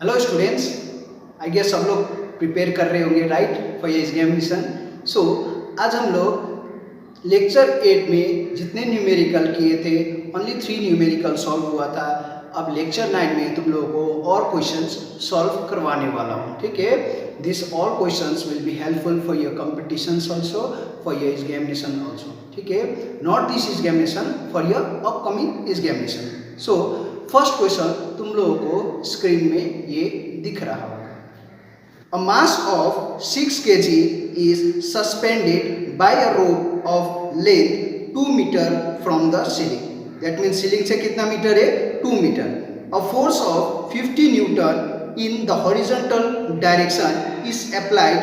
Hello students, I guess सब लोग prepare कर रहे होंगे राइट फॉर ये एग्जामिनेशन। सो आज हम लोग लेक्चर 8 में जितने न्यूमेरिकल किए थे ओनली 3 न्यूमेरिकल सॉल्व हुआ था। अब लेक्चर 9 में तुम लोगों को और क्वेश्चंस सॉल्व करवाने वाला हूँ, ठीक है। This all questions will be helpful for your competitions also, for your examination also, ठीक है। Not this examination, for your upcoming examination. So first question तुम लोगों को स्क्रीन में ये दिख रहा होगा। A mass of 6 kg is suspended by a rope of length 2 meter from the ceiling. That means ceiling से कितना मीटर है? 2 metre. A force of 50 Newton in the horizontal direction is applied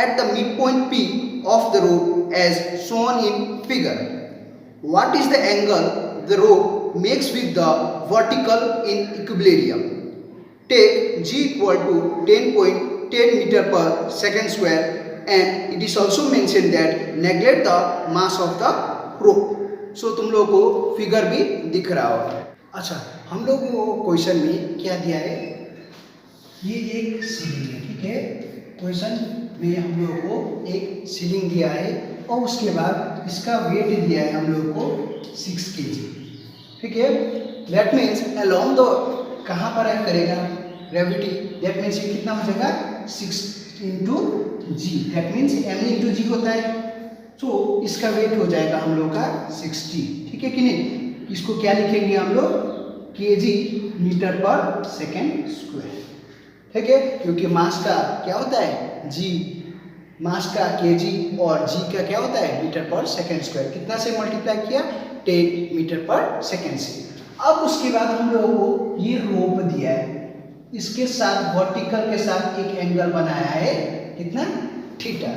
at the midpoint P of the rope as shown in figure. What is the angle the rope makes with the vertical in equilibrium? Take G equal to 10.10 meter per second square, and it is also mentioned that neglect the mass of the rope. So तुम लोगों को figure भी दिख रहा होगा। अच्छा, हम लोगों को क्वेश्चन में क्या दिया है? ये एक सीलिंग है, ठीक है। क्वेश्चन में हम लोगों को एक सीलिंग दिया है और उसके बाद इसका वेट दिया है हम लोगों को 6 kg, ठीक है। दैट मीन्स अलोंग द कहाँ पर एक्ट करेगा? ग्रेविटी। दैट मीन्स ये कितना हो जाएगा? 6 into g. That means m into g होता है। तो इसका वेट हो जाएगा हम लोग का 60, ठीक है कि नहीं। इसको क्या लिखेंगे हम लोग? KG metre per second square, ठीक है। क्योंकि मास का क्या होता है? जी। मास का केजी और जी का क्या होता है? Metre per second square. कितना से मल्टीप्लाई किया? 10 मीटर पर सेकेंड से। अब उसके बाद हम लोगों को ये रोप दिया है, इसके साथ वर्टिकल के साथ एक एंगल बनाया है, कितना? थीटा।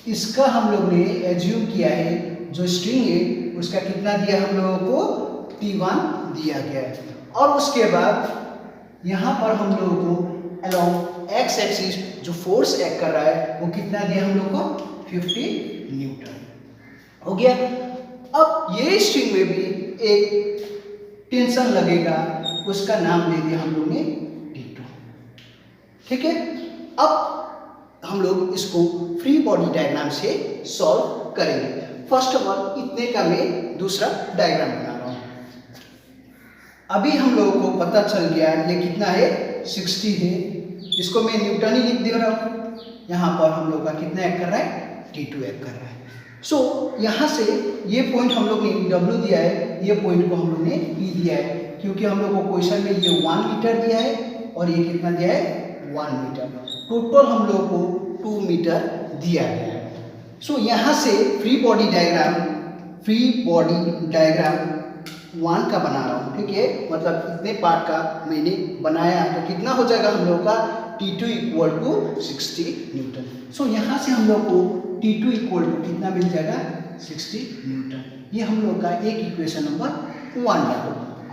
इसका हम लोग ने एज्यूम किया है, जो स्ट्रिंग है उसका कितना दिया हम लोगों को? T1 दिया गया है। और उसके बाद यहाँ पर हम लोगों को अलोंग एक्स एक्सिस जो फोर्स एक्ट कर रहा है वो कितना दिया हम लोग को? 50 न्यूटन। हो गया। अब ये स्ट्रिंग में भी एक टेंशन लगेगा, उसका नाम दे दिया हम लोग ने T2, ठीक है। अब हम लोग इसको फ्री बॉडी डायग्राम से सॉल्व करेंगे। फर्स्ट ऑफ ऑल इतने का मैं दूसरा डायग्राम बना रहा हूँ। अभी हम लोगों को पता चल गया ये कितना है? 60 है। इसको मैं न्यूटन ही लिख दे रहा हूँ। यहाँ पर हम लोग का कितना एक्ट कर रहा है? T2 एक्ट कर रहा है। सो यहाँ से ये पॉइंट हम लोग ने W दिया है, ये पॉइंट को हम लोग ने E दिया है, क्योंकि हम लोग को क्वेश्चन में ये 1 मीटर दिया है और ये कितना दिया है? 1 मीटर। टोटल हम लोग को 2 मीटर दिया गया है। सो यहाँ से फ्री बॉडी डायग्राम 1 का बना रहा हूँ, ठीक है। मतलब इतने पार्ट का मैंने बनाया तो कितना हो जाएगा हम लोग का? T2 equal to 60 Newton. सो यहाँ से हम लोग को T2 इक्वल टू कितना मिल जाएगा? 60 न्यूटन। ये हम लोग का एक इक्वेशन नंबर 1 है।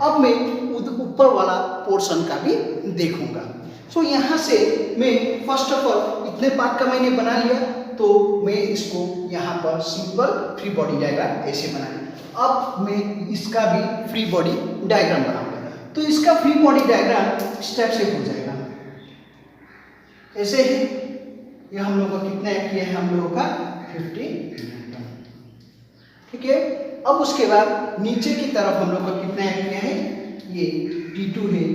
अब मैं ऊपर वाला पोर्शन का भी देखूंगा। सो यहाँ से मैं फर्स्ट ऑफ ऑल इतने पार्ट का मैंने बना लिया, तो मैं इसको यहाँ पर सिंपल फ्री बॉडी डायग्राम ऐसे बना लिया। अब मैं इसका भी फ्री बॉडी डायग्राम बनाऊंगा। तो इसका फ्री बॉडी डायग्राम स्टेप से हो जाएगा ऐसे ही। ये हम लोग का कितना है? किया है हम लोगों का 50 न्यूटन, ठीक है। अब उसके बाद नीचे की तरफ हम लोग का कितना है? किया है? ये T2 है,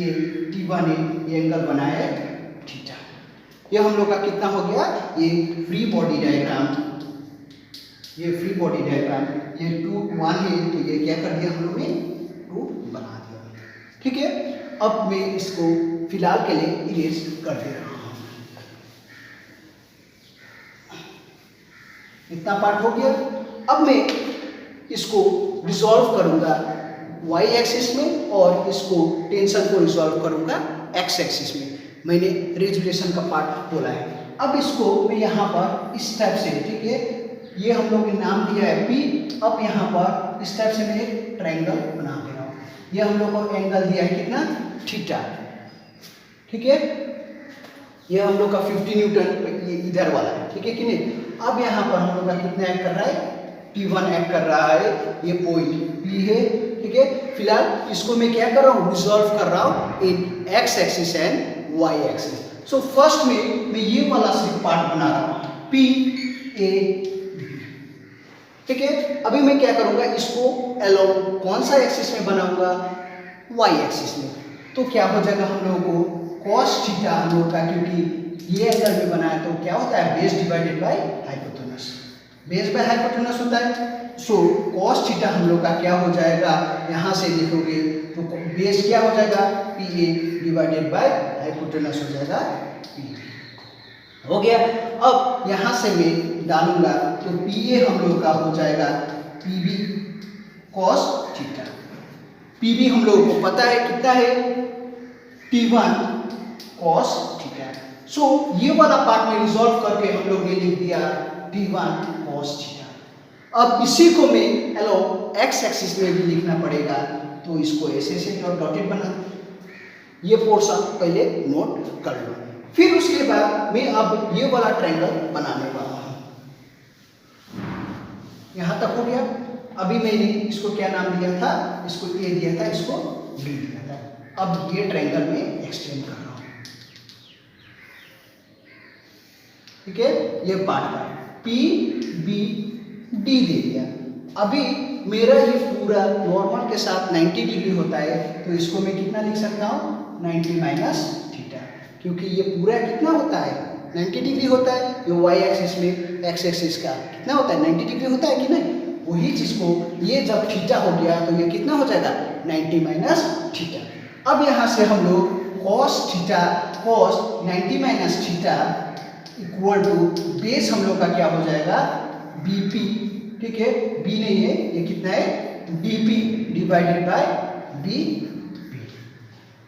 ये T1 है, ये एंगल बनाया है थीटा। ये हम लोग का कितना हो गया? ये फ्री बॉडी डायग्राम, ये 2 1 है, तो ये क्या कर दिया हम लोग ने? 2 बना दिया, ठीक है। अब मैं इसको फिलहाल के लिए इरेज कर दे रहा हूँ। इतना पार्ट हो गया। अब मैं इसको रिजॉल्व करूंगा y एक्सिस में और इसको टेंशन को रिजॉल्व करूंगा x एक्सिस में। मैंने रेजुलेशन का पार्ट बोला है। अब इसको मैं यहाँ पर इस टाइप से, ठीक है, ये हम लोग ने नाम दिया है P। अब यहाँ पर इस टाइप से मैं एक ट्रायंगल बना दे रहा हूँ। ये हम लोग को एंगल दिया है कितना? थीटा, ठीक है। ये हम लोग का 50 न्यूटन ये इधर वाला है, ठीक है कि नहीं। अब यहाँ पर हम लोग का कितना एक्ट कर रहा है? T1 एक्ट कर रहा है। ये पॉइंट P है, ठीक है। फिलहाल इसको मैं क्या कर रहा हूँ, रिजॉल्व कर रहा हूँ in x axis and y axis. So first में मैं ये वाला सिर्फ पार्ट बना रहा हूँ पी ए, ठीक है। अभी मैं क्या करूंगा, इसको अलोंग कौन सा एक्सिस में बनाऊंगा, वाई एक्सिस में। तो क्या हो जाएगा हम लोगों को cos थीटा हम लोग का, क्योंकि ये एंगल में बना है तो क्या होता है, base divided by hypotenuse, base by hypotenuse होता है। सो cos थीटा हम लोग का क्या हो जाएगा, यहाँ से देखोगे तो बेस क्या हो जाएगा, P A divided by hypotenuse हो जाएगा पी, हो गया। अब यहाँ से मैं डालूंगा तो पी ए हम लोग का हो जाएगा P B cos theta. P B हम लोगों को पता है कितना है, T1 cos थीटा। सो ये वाला पार्ट में रिजॉल्व करके हम लोग ने लिख दिया T1 cos थीटा। अब इसी को मैं अलोंग x एक्सिस में भी लिखना पड़ेगा, तो इसको ऐसे से डॉटेड बना, ये पोर्शन पहले नोट कर लो। फिर उसके बाद मैं अब ये वाला ट्रायंगल बनाने वाला हूँ। यहाँ तक हो गया। अभी मैंने इसको क्या नाम दिया था, इसको ए दिया था, इसको बी दिया था। अब ये ट्रायंगल में एक्सटेंड कर रहा हूँ, ठीक है। ये पार्ट का पी बी डी दे दिया। अभी मेरा ये पूरा नॉर्मल के साथ 90 डिग्री होता है, तो इसको मैं कितना लिख सकता हूँ, 90 माइनस थीटा, क्योंकि ये पूरा कितना होता है, 90 डिग्री होता है। ये वाई एक्सिस में एक्स एक्सिस का कितना होता है, 90 डिग्री होता है कि नहीं। वही चीज को ये जब थीटा हो गया तो ये कितना हो जाएगा, 90 माइनस थीटा। अब यहाँ से हम लोग cos theta, cos 90 minus theta equal to base हम लोग का क्या हो जाएगा, BP, ठीक है। B नहीं है, ये कितना है, DP divided by BP।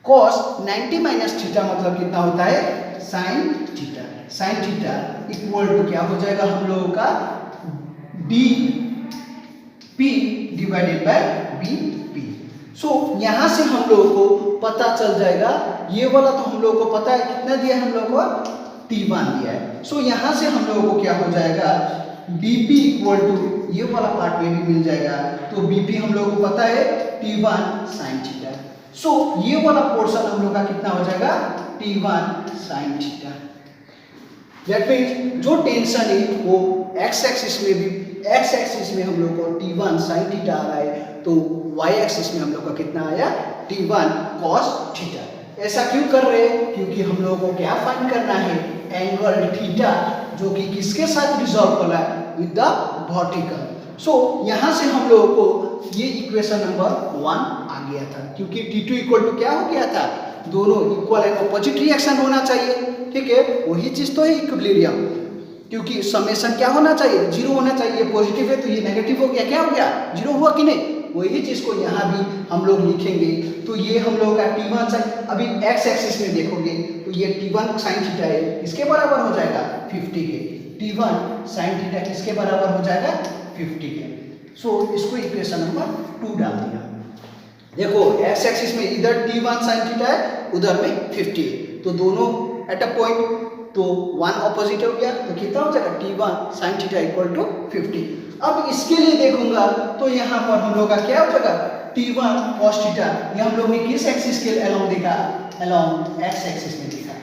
cos 90 minus theta मतलब कितना होता है, sin theta. sin theta equal to क्या हो जाएगा हम लोगों का, DP divided by BP। So यहाँ से हम लोगों को पता चल जाएगा, ये वाला तो हम लोगों को पता है कितना दिया है, हम लोगों को T1 दिया है। सो यहाँ से हम लोगों को क्या हो जाएगा, BP इक्वल टू ये वाला पार्ट में भी मिल जाएगा, तो BP हम लोगों को पता है T1 sin थीटा। सो ये वाला पोर्शन हम लोग का कितना हो जाएगा, T1 sin theta. That means जो टेंशन है वो x एक्सिस में भी, x एक्सिस में हम लोग को T1 sin थीटा आ रहा है, तो y एक्सिस में हम लोग का कितना आया, T1 cos थीटा। ऐसा क्यों कर रहे हैं, क्योंकि हम लोगों को क्या फाइंड करना है, एंगल थीटा, जो कि किसके साथ रिजॉल्व कर रहा है, विद द वर्टिकल। सो यहाँ से हम लोगों को ये इक्वेशन नंबर 1 आ गया था, क्योंकि T2 इक्वल टू क्या हो गया था, दोनों इक्वल एंड अपोजिट रिएक्शन होना चाहिए, ठीक है। वही चीज तो है इक्विलिब्रियम, क्योंकि समेशन क्या होना चाहिए, 0 होना चाहिए। पॉजिटिव है तो ये नेगेटिव हो गया, क्या हो गया, 0 हुआ कि नहीं। वही चीज को यहाँ भी हम लोग लिखेंगे, तो ये हम लोग का T1 sin, अभी x एक्सिस में देखोगे तो ये T1 sin थीटा है, इसके बराबर हो जाएगा 50 के। T1 sin थीटा किसके बराबर हो जाएगा, 50 के। सो इसको इक्वेशन नंबर 2 डाल दिया। देखो x एक्सिस में इधर T1 sin थीटा है, उधर में 50 है, तो दोनों एट अ पॉइंट, तो 1 ऑपोजिट हो गया, तो कितना हो जाएगा, T1 sin theta equal to 50। अब इसके लिए देखूंगा तो यहाँ पर हम लोग का क्या हो जाएगा, T1 cos थीटा। ये हम लोग ने किस एक्सिस के अलोंग देखा, अलोंग x एक्सिस में देखा।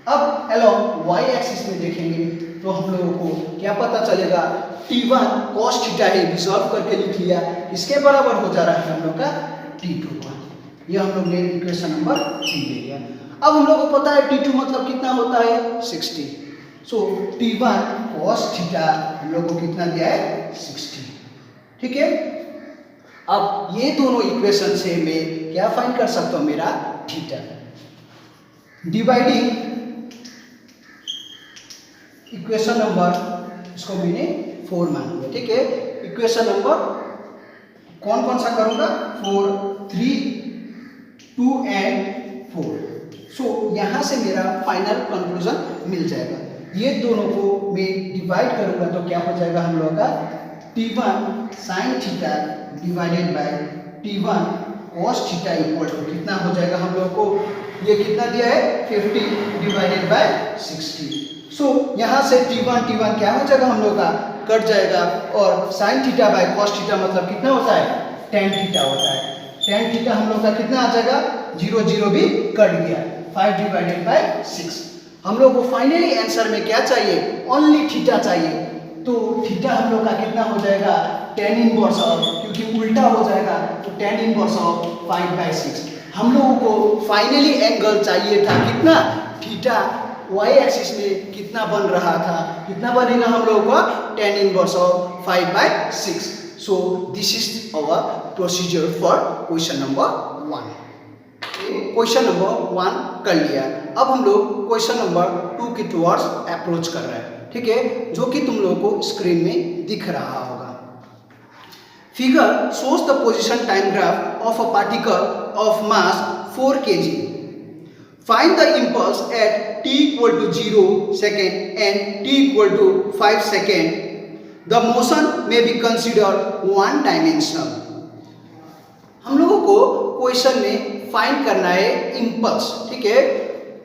अब अलोंग y एक्सिस में देखेंगे तो हम लोगों को क्या पता चलेगा, T1 cos थीटा है, रिजॉल्व करके लिख लिया, इसके बराबर हो जा रहा है हम लोग का T2 का। ये हम लोग ने इक्वेशन नंबर 3 ले लिया। अब हम लोग को पता है T2 मतलब कितना होता है, 60। सो T1 cos थीटा हम लोग को कितना दिया है, 60, ठीक है। अब ये दोनों इक्वेशन से मैं क्या फाइंड कर सकता हूँ, मेरा थीटा। डिवाइडिंग इक्वेशन नंबर, इसको मैंने 4 मान लिया, ठीक है। इक्वेशन नंबर कौन कौन सा करूंगा, 4, 3, 2 एंड 4। सो यहाँ से मेरा फाइनल कंक्लूजन मिल जाएगा। ये दोनों को मैं डिवाइड करूंगा तो क्या हो जाएगा हम लोगों का, T1 sin theta divided by T1 cos theta equal to कितना हो जाएगा हम लोग को, ये कितना दिया है, 50 डिवाइडेड बाय 60। सो यहाँ से T1 क्या हो जाएगा हम लोग का, कट जाएगा, और sin theta by cos theta मतलब कितना होता है, tan थीटा होता है। टेन थीटा हम लोग का कितना आ जाएगा, 0 0 भी कट गया, 5 डिवाइडेड बाय 6। हम लोग को फाइनली आंसर में क्या चाहिए, ओनली थीटा चाहिए। तो थीटा हम लोग का कितना हो जाएगा, tan इनवर्स ऑफ, क्योंकि उल्टा हो जाएगा तो tan इनवर्स ऑफ 5/6। हम लोगों को फाइनली एंगल चाहिए था कितना, थीटा y एक्सिस में कितना बन रहा था, कितना बनेगा हम लोगों का, tan inverse of 5/6। So this is our procedure for question number 1। Question number 1 कर लिया। अब हम लोग क्वेश्चन नंबर 2 के टुवर्ड्स अप्रोच कर रहे हैं, ठीक है, जो कि तुम लोगों को स्क्रीन में दिख रहा होगा। Figure shows the position time graph of a particle of mass 4 kg। Find the impulse at t equal to 0 second and t equal to 5 second. The motion may be considered one dimensional. हम लोगों को question में find करना है impulse, ठीक है।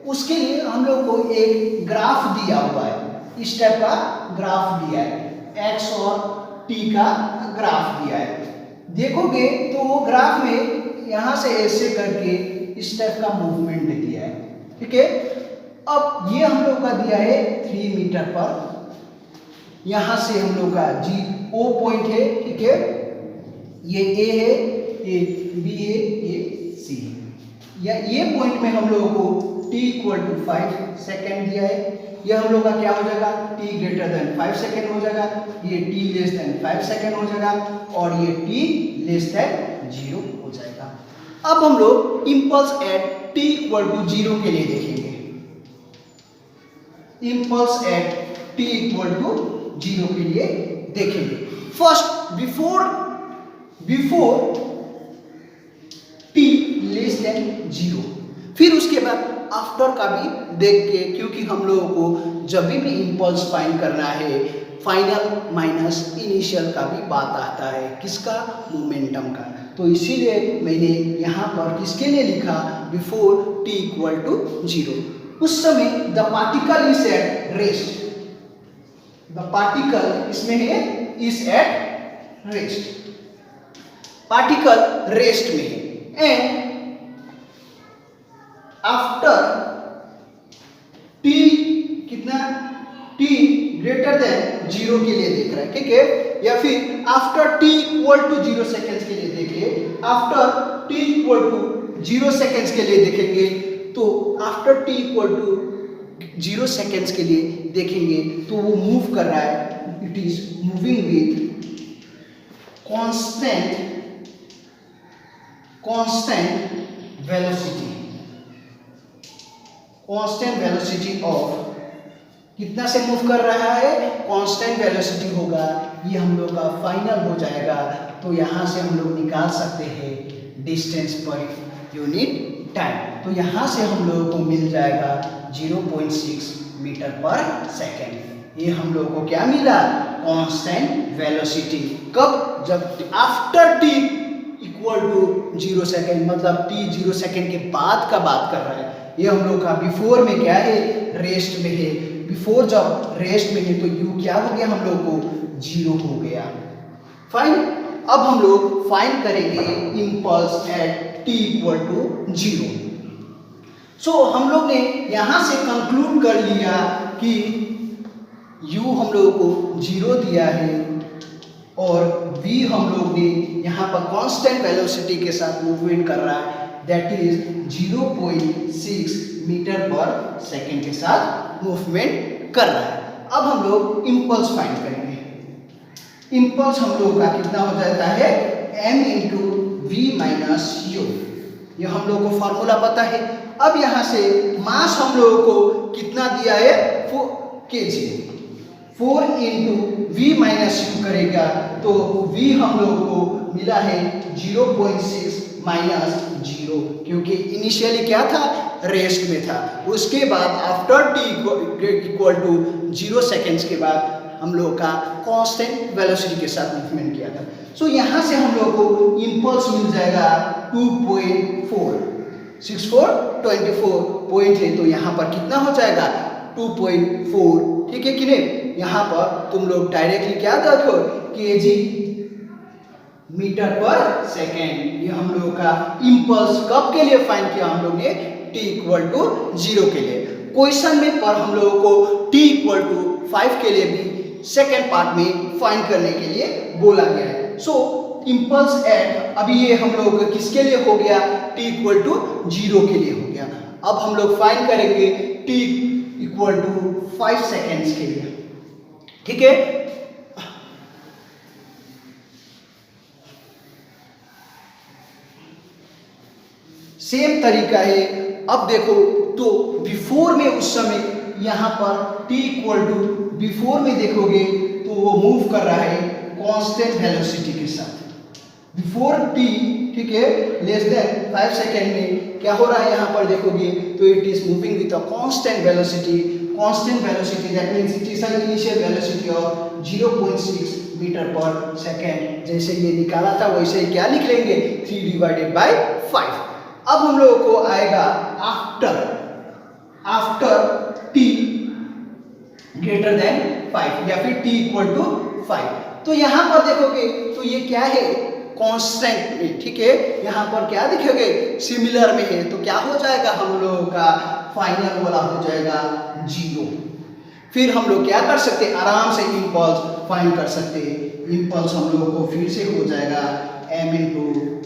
उसके लिए हम लोगों को एक ग्राफ दिया हुआ है, इस टाइप का ग्राफ दिया है, x और t का ग्राफ दिया है। देखोगे तो वो ग्राफ में यहाँ से ऐसे करके इस टाइप का मूवमेंट दिया है, ठीक है। अब ये हम लोग का दिया है 3 मीटर पर, यहाँ से हम लोग का O पॉइंट है, ठीक है, ये A है, ये B है, ये C है, या ये पॉइंट में हम लोगों को t इक्वल टू 5 सेकेंड दिया है। ये हम लोग का क्या हो जाएगा, t ग्रेटर देन 5 सेकेंड हो जाएगा, ये t लेस देन 5 सेकेंड हो जाएगा, और ये t लेस देन 0 हो जाएगा। अब हम लोग impulse at t equal to 0 के लिए देखेंगे। Impulse at t equal to 0 के लिए देखेंगे। First before t less than 0, फिर उसके बाद आफ्टर का भी देख के, क्योंकि हम लोगों को जब भी इम्पल्स फाइंड करना है फाइनल माइनस इनिशियल का भी बात आता है, किसका, मोमेंटम का। तो इसीलिए मैंने यहाँ पर किसके लिए लिखा, बिफोर t इक्वल टू 0। उस समय the particle is at rest, the particle इसमें है is at rest, particle rest में है। एंड आफ्टर t कितना, t ग्रेटर देन 0 के लिए देख रहा है, ठीक है, या फिर after t equal to 0 seconds के लिए देखिए, after t equal to 0 seconds के लिए देखेंगे। तो after t equal to 0 seconds के लिए देखेंगे तो वो मूव कर रहा है, it is moving with constant velocity of, कितना से मूव कर रहा है, कांस्टेंट वेलोसिटी होगा। ये हम लोग का फाइनल हो जाएगा। तो यहाँ से हम लोग निकाल सकते हैं डिस्टेंस पर यूनिट टाइम। तो यहाँ से हम लोगों को मिल जाएगा 0.6 मीटर पर सेकेंड। ये हम लोगों को क्या मिला, कांस्टेंट वेलोसिटी। कब, जब after t equal to 0 second, मतलब t 0 सेकेंड के बाद का बात कर रहा है। ये हम लोग का बिफोर में क्या है, रेस्ट में है। बिफोर जब रेस्ट में है तो u क्या हो गया, हम लोग को 0 हो गया। फाइन। अब हम लोग फाइंड करेंगे impulse at t equal to 0। So हम लोग ने यहाँ से कंक्लूड कर लिया कि u हम लोगों को 0 दिया है और v हम लोग ने यहाँ पर कांस्टेंट वेलोसिटी के साथ मूवमेंट कर रहा है, that is 0.6 metre per second के साथ मूवमेंट कर रहा है। अब हम लोग इम्पल्स फाइंड करेंगे। इम्पल्स हम लोग का कितना हो जाता है, m into v minus u। ये हम लोग को फॉर्मूला पता है। अब यहाँ से मास हम लोगों को कितना दिया है, 4 kg। 4 into v minus u करेगा तो v हम लोगों को मिला है 0.6 माइनस 0, क्योंकि इनिशियली क्या था, रेस्ट में था। उसके बाद after t equal to 0 seconds के बाद हम लोग का कांस्टेंट वेलोसिटी के साथ मूवमेंट किया था। सो यहाँ से हम लोग को इम्पल्स मिल जाएगा 2.4, 6424 पॉइंट है। तो यहाँ पर कितना हो जाएगा, 2.4, ठीक है कि नहीं। यहाँ पर तुम लोग डायरेक्टली क्या देखो, kg मीटर पर सेकेंड। ये हम लोगों का इम्पल्स कब के लिए फाइंड किया हम लोग ने, t इक्वल टू 0 के लिए। क्वेश्चन में पर हम लोगों को t इक्वल टू 5 के लिए भी सेकेंड पार्ट में फाइंड करने के लिए बोला गया है। सो इम्पल्स एट, अभी ये हम लोग किसके लिए हो गया, t इक्वल टू 0 के लिए हो गया। अब हम लोग फाइंड करेंगे t इक्वल टू 5 सेकेंड्स के लिए, ठीक है। सेम तरीका है। अब देखो तो बिफोर में उस समय यहाँ पर t इक्वल टू, बिफोर में देखोगे तो वो मूव कर रहा है कांस्टेंट वेलोसिटी के साथ। बिफोर t, ठीक है, लेस देन 5 सेकेंड में क्या हो रहा है यहाँ पर देखोगे तो it is moving with a constant velocity. Constant velocity that means it is an initial velocity of 0.6 metre per second. जैसे ये निकाला था वैसे ही क्या लिख लेंगे, 3 डिवाइडेड बाय 5। अब हम लोगों को आएगा आफ्टर t ग्रेटर देन 5 या फिर t इक्वल टू 5। तो यहाँ पर देखोगे तो ये क्या है, कांस्टेंट में, ठीक है। यहाँ पर क्या दिखेगे, सिमिलर में है, तो क्या हो जाएगा हम लोगों का फाइनल वाला हो जाएगा 0। फिर हम लोग क्या कर सकते हैं, आराम से इम्पल्स फाइंड कर सकते हैं। इम्पल्स हम लोगों को फिर से हो जाएगा m इंटू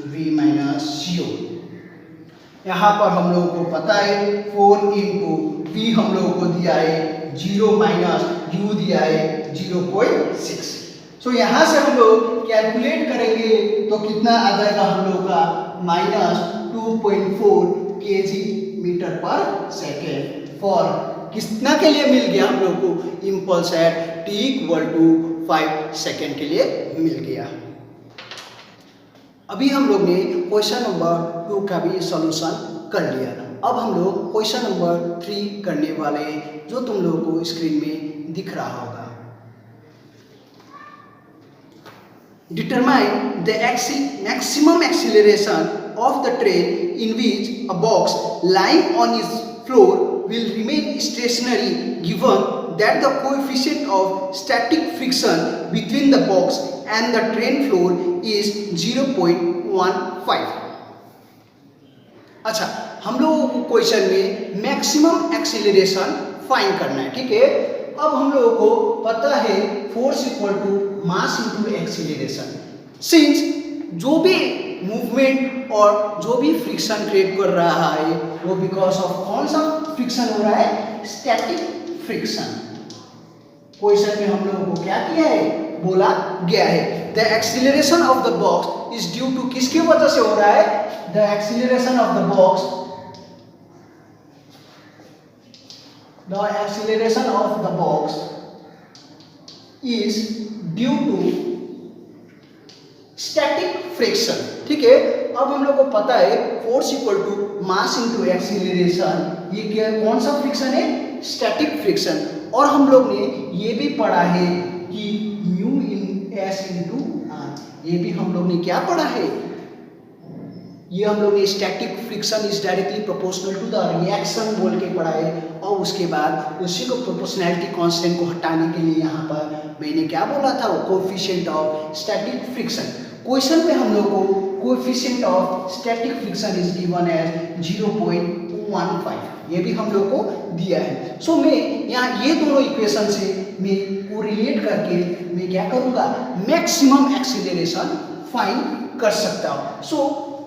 वी माइनस 0। यहाँ पर हम लोगों को पता है 4 इंटू वी हम लोगों को दिया है 0 माइनस u दिया है 0.6। सो यहाँ से हम लोग कैलकुलेट करेंगे तो कितना आ जाएगा हम लोग का minus 2.4 kg metre per second. For कितना के लिए मिल गया हम लोग को, impulse at t equal to 5 second के लिए मिल गया। अभी हम लोग ने क्वेश्चन नंबर 2 का भी सॉल्यूशन कर लिया। अब हम लोग क्वेश्चन नंबर 3 करने वाले हैं, जो तुम लोगों को स्क्रीन में दिख रहा होगा। Determine the maximum acceleration of the train in which a box lying on its floor will remain stationary given that the coefficient of static friction between the box and the train floor is 0.15। अच्छा, हम लोगों को question में maximum acceleration find करना है, ठीक है। अब हम लोगों को पता है force equal to mass into acceleration. Since जो भी मूवमेंट और जो भी फ्रिक्शन क्रिएट कर रहा है वो बिकॉज ऑफ कौन सा फ्रिक्शन हो रहा है, स्टैटिक फ्रिक्शन। क्वेश्चन में हम लोगों को क्या किया है, बोला गया है the acceleration of the box is due to, किसकी वजह से हो रहा है, the acceleration of the box, the acceleration of the box is due to static friction, ठीक है। अब हम लोग को पता है force equal to mass into acceleration, ये क्या कौन सा फ्रिक्शन है, स्टैटिक फ्रिक्शन। और हम लोग ने ये भी पढ़ा है कि mu in S into are, ये भी हम लोग ने क्या पढ़ा है, ये हम लोग ने static friction is directly proportional to the reaction बोल के पढ़ा है। और उसके बाद उसी को प्रोपोर्शनैलिटी कांस्टेंट को हटाने के लिए यहाँ पर मैंने क्या बोला था, वो coefficient of static friction. Question में हम लोग को coefficient of static friction is given as 0.15, ये भी हम लोग को दिया है। सो मैं यहाँ ये दोनों इक्वेशन से मैं कोरिलेट करके मैं क्या करूँगा, मैक्सिमम एक्सीलरेशन फाइंड कर सकता हूँ। So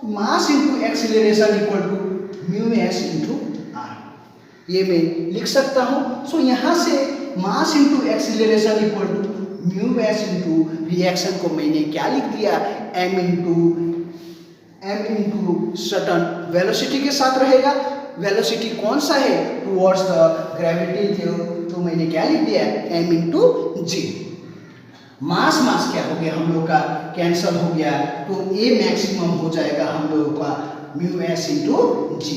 mass into acceleration equal to mu s into are, ये मैं लिख सकता हूँ। सो यहाँ से mass into acceleration equal to mu s into reaction को मैंने क्या लिख दिया, एम इंटू सर्टन वेलोसिटी के साथ रहेगा। वेलोसिटी कौन सा है, टुवर्ड्स द ग्रेविटी थे, तो मैंने क्या लिख दिया, एम इंटू जी। मास क्या हो गया हम लोग का, कैंसल हो गया, तो ए मैक्सिमम हो जाएगा हम लोगों का म्यू एस इंटू जी।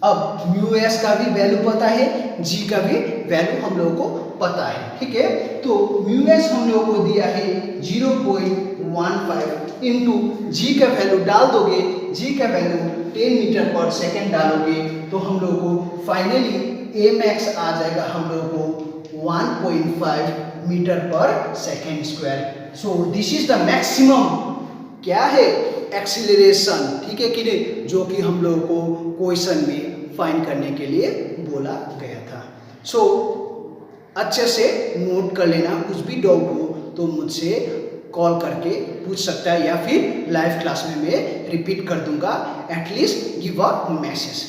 अब म्यू एस का भी वैल्यू पता है, जी का भी वैल्यू हम लोगों को पता है, ठीक है। तो म्यू एस हम लोगों को दिया है 0.15 इंटू जी का वैल्यू डाल दोगे, जी का वैल्यू 10 मीटर पर सेकेंड डालोगे तो हम लोग को फाइनली ए मैक्स आ जाएगा हम लोग को 1.5 metre per second square. So this is the maximum क्या है एक्सीलरेशन, ठीक है कि नहीं, जो कि हम लोगों को क्वेश्चन में फाइंड करने के लिए बोला गया था। सो अच्छे से नोट कर लेना, कुछ भी डाउट हो तो मुझसे कॉल करके पूछ सकता है या फिर लाइव क्लास में मैं रिपीट कर दूंगा, एटलीस्ट गिव अ मैसेज।